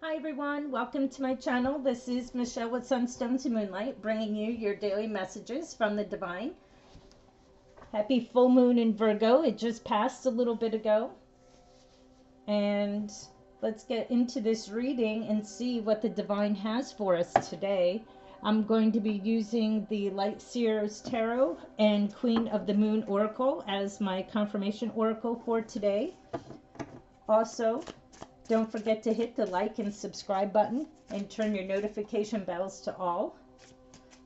Hi everyone, welcome to my channel. This is Michelle with Sunstone to Moonlight, bringing you your daily messages from the divine. Happy full moon in Virgo. It just passed a little bit ago. And let's get into this reading and see what the divine has for us today. I'm going to be using the Light Seers Tarot and Queen of the Moon Oracle as my confirmation oracle for today. Also, don't forget to hit the like and subscribe button and turn your notification bells to all.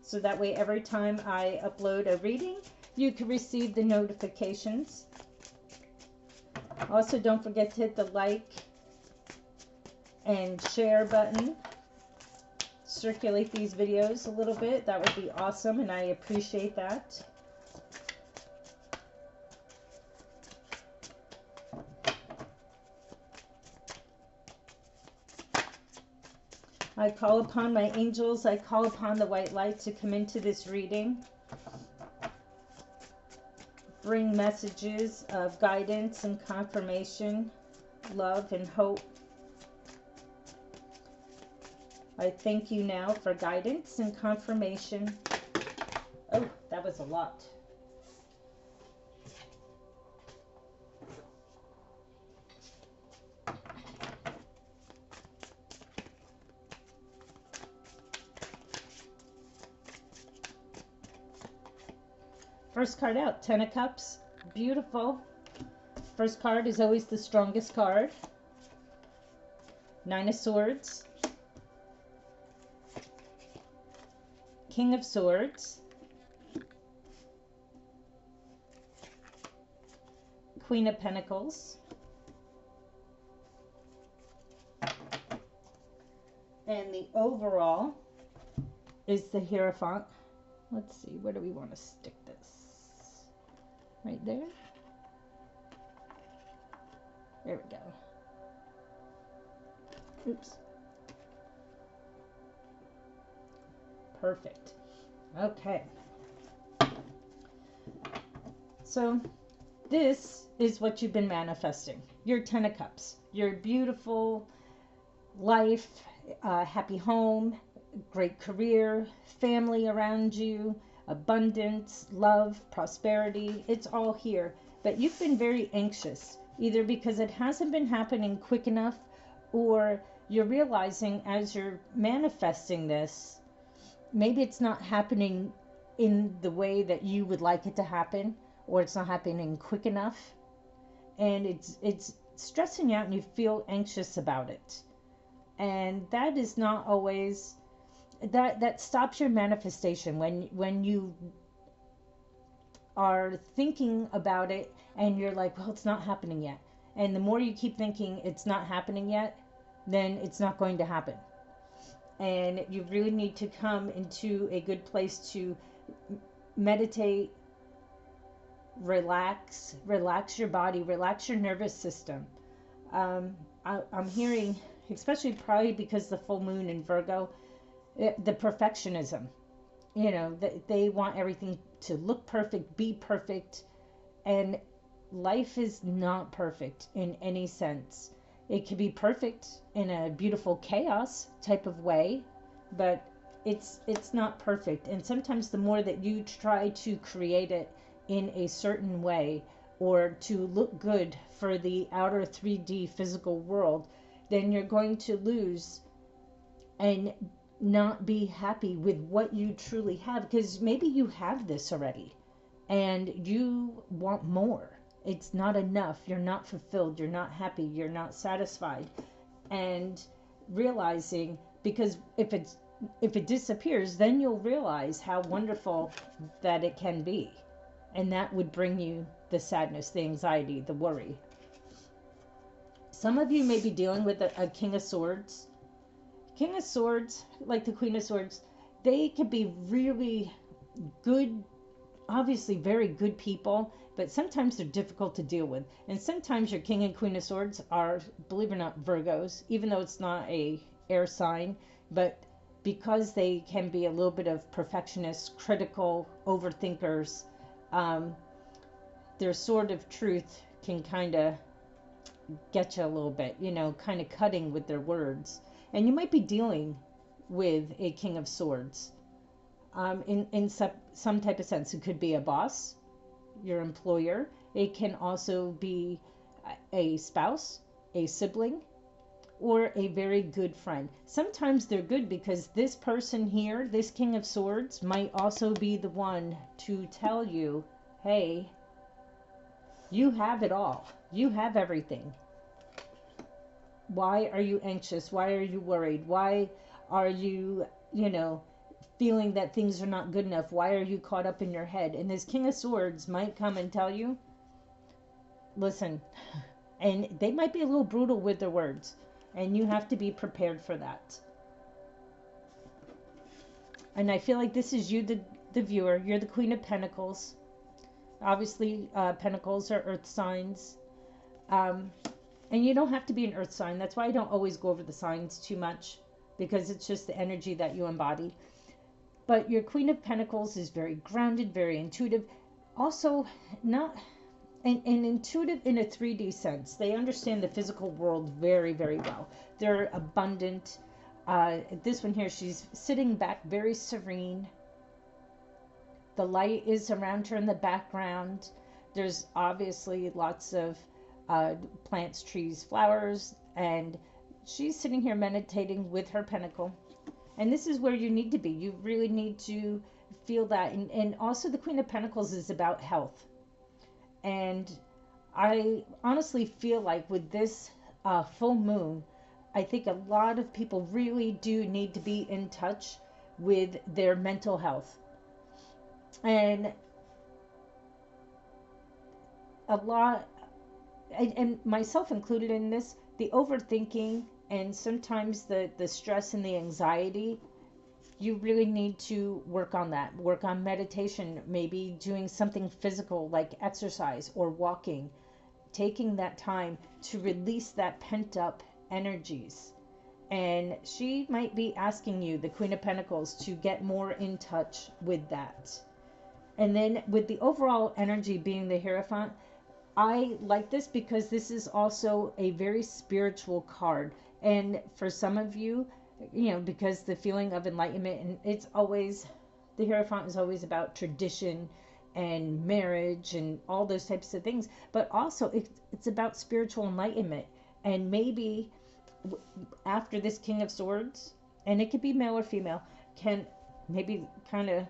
So that way every time I upload a reading, you can receive the notifications. Also, don't forget to hit the like and share button. Circulate these videos a little bit. That would be awesome, and I appreciate that. I call upon my angels, I call upon the white light to come into this reading. Bring messages of guidance and confirmation, love and hope. I thank you now for guidance and confirmation. Oh, that was a lot. First card out, Ten of Cups. Beautiful. First card is always the strongest card. Nine of Swords. King of Swords. Queen of Pentacles. And the overall is the Hierophant. Let's see, where do we want to stick this? Right there. There we go. Oops. Perfect. Okay. So this is what you've been manifesting. Your Ten of Cups. Your beautiful life, happy home, great career, family around you, abundance, love, prosperity. It's all here. But you've been very anxious, either because it hasn't been happening quick enough, or you're realizing as you're manifesting this, maybe it's not happening in the way that you would like it to happen, or it's not happening quick enough, and it's stressing you out and you feel anxious about it. And that is not always, that stops your manifestation when you are thinking about it and you're like, well, it's not happening yet. And the more you keep thinking it's not happening yet, then it's not going to happen. And you really need to come into a good place to meditate, relax your body, relax your nervous system. I'm hearing, especially probably because the full moon in Virgo, the perfectionism. You know, they want everything to look perfect, be perfect, and life is not perfect in any sense. It could be perfect in a beautiful chaos type of way, but it's not perfect. And sometimes the more that you try to create it in a certain way, or to look good for the outer 3D physical world, then you're going to lose and not be happy with what you truly have, because maybe you have this already and you want more. It's not enough. You're not fulfilled. You're not happy. You're not satisfied. And realizing, because if it disappears, then you'll realize how wonderful that it can be. And that would bring you the sadness, the anxiety, the worry. Some of you may be dealing with a King of Swords. King of Swords, like the Queen of Swords, they could be really good, obviously very good people, but sometimes they're difficult to deal with. And sometimes your King and Queen of Swords are, believe it or not, Virgos, even though it's not a air sign, but because they can be a little bit of perfectionists, critical, overthinkers, their sword of truth can kind of get you a little bit, you know, kind of cutting with their words. And you might be dealing with a King of Swords. In some type of sense, it could be a boss, your employer. It can also be a spouse, a sibling, or a very good friend. Sometimes they're good because this person here, this King of Swords, might also be the one to tell you, hey, you have it all. You have everything. Why are you anxious? Why are you worried? Why are you, feeling that things are not good enough? Why are you caught up in your head? And this King of Swords might come and tell you, listen, and they might be a little brutal with their words, and you have to be prepared for that. And I feel like this is you, the viewer. You're the Queen of Pentacles. Obviously, Pentacles are earth signs. And you don't have to be an earth sign. That's why I don't always go over the signs too much, because it's just the energy that you embody. But your Queen of Pentacles is very grounded, very intuitive. Also, not and intuitive in a 3D sense. They understand the physical world very, very well. They're abundant. This one here, she's sitting back very serene. The light is around her in the background. There's obviously lots of plants, trees, flowers, and she's sitting here meditating with her pentacle. And this is where you need to be. You really need to feel that. And also the Queen of Pentacles is about health. And I honestly feel like with this full moon, I think a lot of people really do need to be in touch with their mental health. And a lot, and myself included in this, the overthinking and sometimes the stress and the anxiety, you really need to work on that. Work on meditation, maybe doing something physical like exercise or walking, taking that time to release that pent up energies. And she might be asking you, the Queen of Pentacles, to get more in touch with that. And then with the overall energy being the Hierophant, I like this because this is also a very spiritual card. And for some of you, because the feeling of enlightenment, and it's always, the Hierophant is always about tradition and marriage and all those types of things. But also it's about spiritual enlightenment. And maybe after this King of Swords, and it could be male or female, can maybe kind of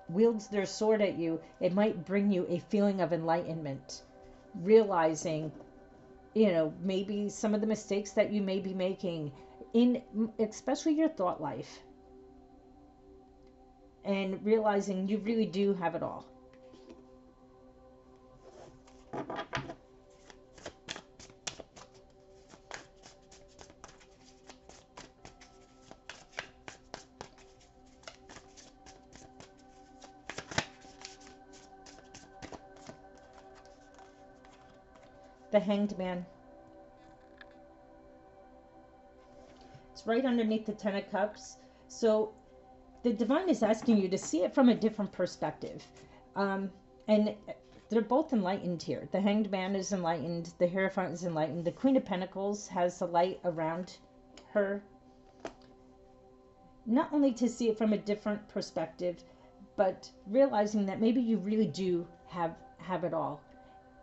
wields their sword at you, it might bring you a feeling of enlightenment, realizing, maybe some of the mistakes that you may be making in especially your thought life, and realizing you really do have it all. The Hanged Man. It's right underneath the Ten of Cups. So the Divine is asking you to see it from a different perspective. And they're both enlightened here. The Hanged Man is enlightened. The Hierophant is enlightened. The Queen of Pentacles has the light around her. Not only to see it from a different perspective, but realizing that maybe you really do have it all.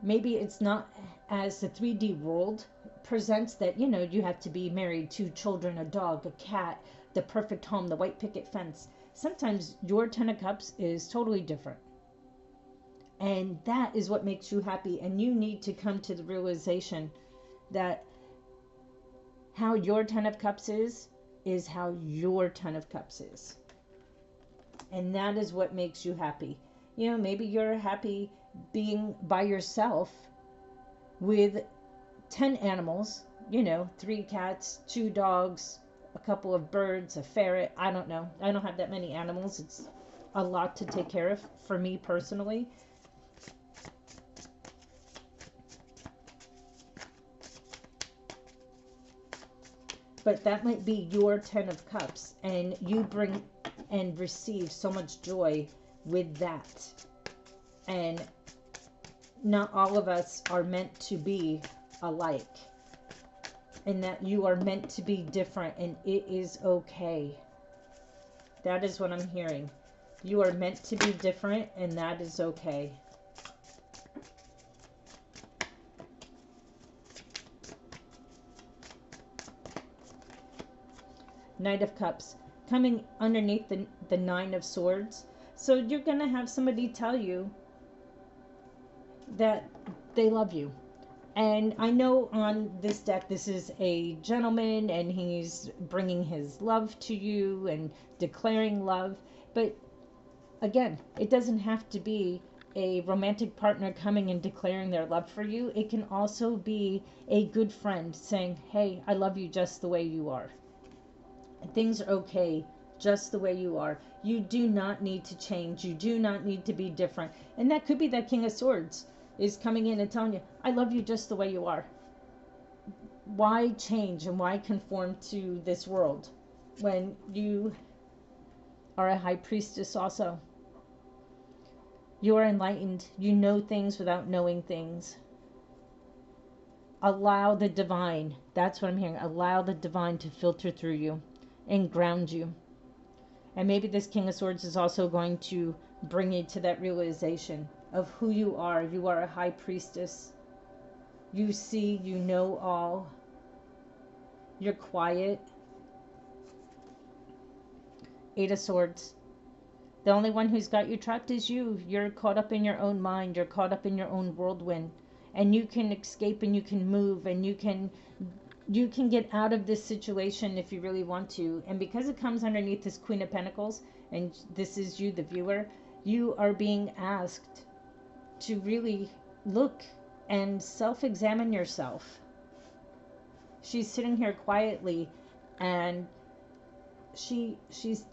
Maybe it's not as the 3D world presents that, you have to be married, 2 children, a dog, a cat, the perfect home, the white picket fence. Sometimes your Ten of Cups is totally different. And that is what makes you happy. And you need to come to the realization that how your Ten of Cups is how your Ten of Cups is. And that is what makes you happy. Maybe you're happy being by yourself with 10 animals, 3 cats, 2 dogs, a couple of birds, a ferret. I don't know. I don't have that many animals. It's a lot to take care of for me personally. But that might be your 10 of Cups, and you bring and receive so much joy with that. And not all of us are meant to be alike. and that you are meant to be different, and it is okay. That is what I'm hearing. You are meant to be different, and that is okay. Knight of Cups. Coming underneath the Nine of Swords. So you're going to have somebody tell you that they love you. And I know on this deck, this is a gentleman and he's bringing his love to you and declaring love. But again, it doesn't have to be a romantic partner coming and declaring their love for you. It can also be a good friend saying, hey, I love you just the way you are. Things are okay just the way you are. You do not need to change. You do not need to be different. And that could be that King of Swords is coming in and telling you, I love you just the way you are. Why change and why conform to this world when you are a high priestess also? You are enlightened. You know things without knowing things. Allow the divine. That's what I'm hearing. Allow the divine to filter through you and ground you. And maybe this King of Swords is also going to bring you to that realization of who you are. You are a high priestess. You see, you know all. You're quiet. Eight of Swords. The only one who's got you trapped is you. You're caught up in your own mind. You're caught up in your own whirlwind. And you can escape and you can move and you can get out of this situation if you really want to. And because it comes underneath this Queen of Pentacles, and this is you, the viewer, you are being asked to really look and self-examine yourself. She's sitting here quietly and she's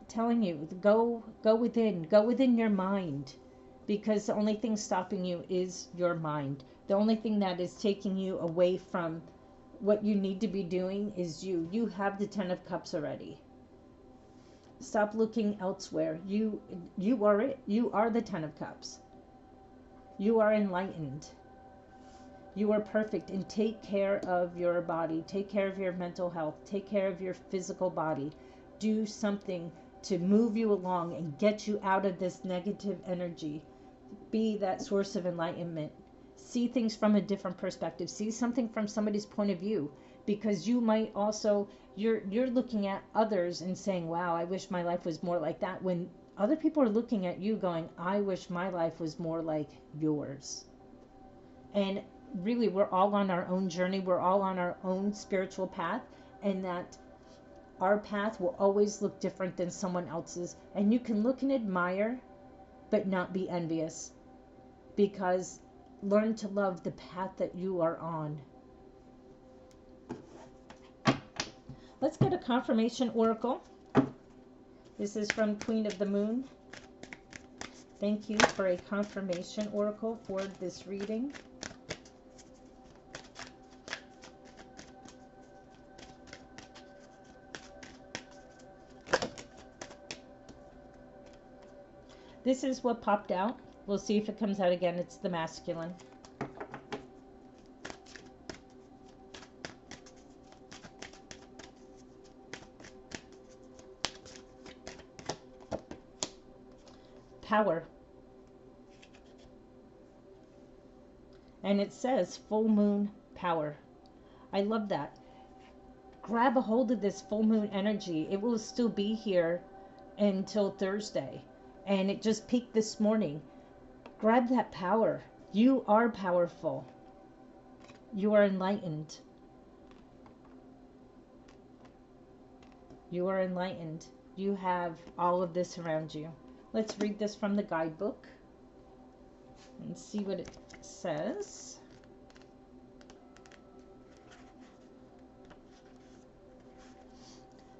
telling you, go within your mind, because the only thing stopping you is your mind. The only thing that is taking you away from what you need to be doing is you. You have the Ten of Cups already. Stop looking elsewhere. You are it. You are the Ten of Cups. You are enlightened. You are perfect, and take care of your body. Take care of your mental health. Take care of your physical body. Do something to move you along and get you out of this negative energy. Be that source of enlightenment. See things from a different perspective. See something from somebody's point of view, because you might also, you're looking at others and saying, wow, I wish my life was more like that, when other people are looking at you going, I wish my life was more like yours. And really, we're all on our own journey. We're all on our own spiritual path, and that our path will always look different than someone else's. And you can look and admire, but not be envious, because learn to love the path that you are on. Let's get a confirmation oracle. This is from Queen of the Moon. Thank you for a confirmation oracle for this reading. This is what popped out. We'll see if it comes out again. It's the masculine. Power. And it says full moon power. I love that. Grab a hold of this full moon energy. It will still be here until Thursday. And it just peaked this morning. Grab that power. You are powerful. You are enlightened. You are enlightened. You have all of this around you. Let's read this from the guidebook and see what it says.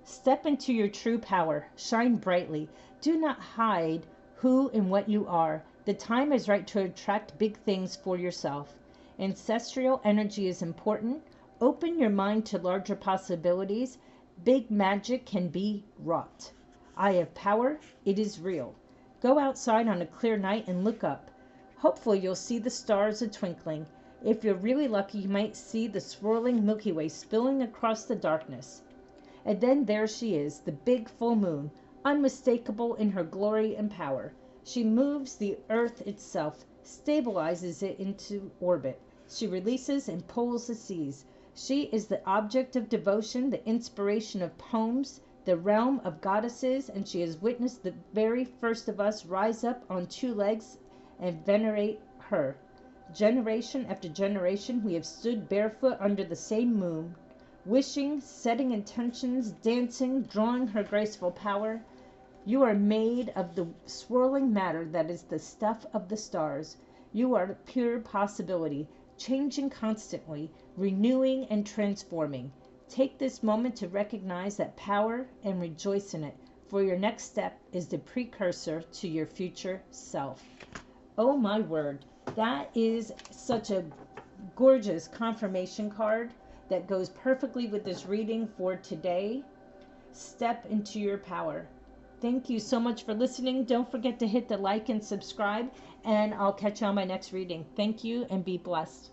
Step into your true power. Shine brightly. Do not hide who and what you are. The time is right to attract big things for yourself. Ancestral energy is important. Open your mind to larger possibilities. Big magic can be wrought. I have power. It is real. Go outside on a clear night and look up. Hopefully you'll see the stars a twinkling. If you're really lucky, you might see the swirling Milky Way spilling across the darkness. And then there she is, the big full moon, unmistakable in her glory and power. She moves the earth itself, stabilizes it into orbit. She releases and pulls the seas. She is the object of devotion, the inspiration of poems, the realm of goddesses, and she has witnessed the very first of us rise up on two legs and venerate her. Generation after generation, we have stood barefoot under the same moon, wishing, setting intentions, dancing, drawing her graceful power. You are made of the swirling matter that is the stuff of the stars. You are pure possibility, changing constantly, renewing and transforming. Take this moment to recognize that power and rejoice in it, for your next step is the precursor to your future self. Oh my word, that is such a gorgeous confirmation card that goes perfectly with this reading for today. Step into your power. Thank you so much for listening. Don't forget to hit the like and subscribe, and I'll catch you on my next reading. Thank you and be blessed.